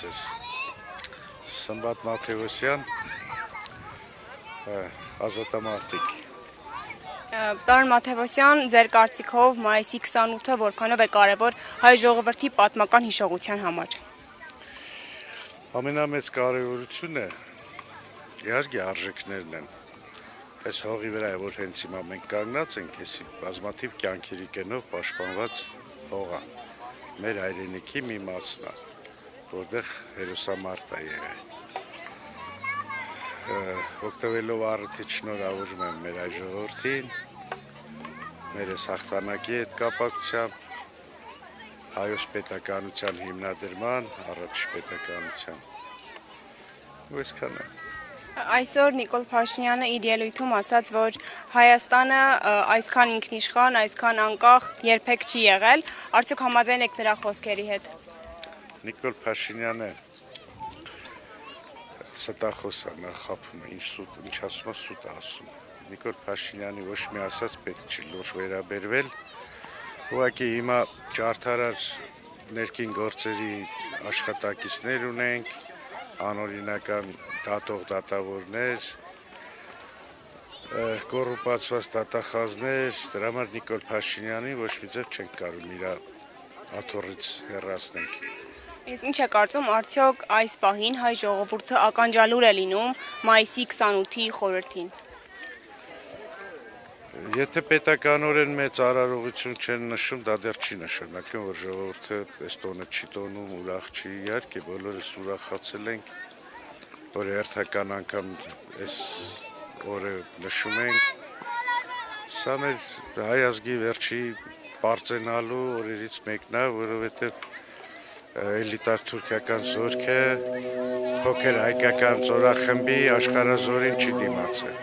ձեզ։ Սմբատ Մաթեոսյան, ազատամարտիկ։ Պարոն Մաթեոսյան, ձեր կարծիքով մայիսի 28-ը որքանով է կարևոր հայ ժողովրդի պատմական հիշողության համար։ Ամենամեծ կարևորությունը իհարկե արժեքներն են։ Այս հողի վրա է, որ հենց հիմա մենք կանգնած ենք, այս բազմաթիվ կյանքերի կենով պաշտպանված հողը, մեր հայրենիքի մի մասն է, որտեղ հերոսամարտ է եղել։ Օգտվելով առիթից շնորհավորում եմ մեր հայ ժողովրդին, մեր այս հաղթանակի հետ կապակցությամբ, հայոց պետականության հիմնադրման, առաջ պետականության։ Ու այսքան է։ Այսօր Նիկոլ Փաշինյանը իր ելույթում ասաց, որ Հայաստանը այսքան ինքնիշխան, այսքան անկախ երբեք չի եղել, արդյոք համաձայն եք նրա խոսքերի հետ։ Նիկոլ Փաշինյանը ստախոս է, նա խաբում է, ինչ ասում է, սուտ է ասում։ Նիկոլ Փաշինյանի ոչ մի ասած պետք չի լուրջ վերաբերվել, ուղղակի հիմա ջարդարար ներքին գործերի աշխատակիցներ ունենք, անօրինական դատող դատավորներ, կոռուպացված դատախազներ, դրա համար Նիկոլ Փաշինյանին ոչ մի ձև չենք կարող իր աթոռից հեռացնենք։ Իսկ ինչ է կարծում, արդյոք այս պահին հայ ժողովուրդը ականջալուր է լինում մայիսի 28-ի խորհրդին։ Եթե պետականորեն մեծ արարողություն չեն նշում, դա դեռ չի նշանակում, որ ժողովուրդը այս տոնը չի տոնում, ուրախ չի, իհարկե բոլորս ուրախացել ենք, որ հերթական անգամ այս օրը նշում ենք, սա մեր հայ ազգի վերջի պարծենալու օրերից մեկն է, որովհետև էլիտար թուրքական զորքը փոքր հայկական ծորախմբի աշխարհազորին չի դիմացել։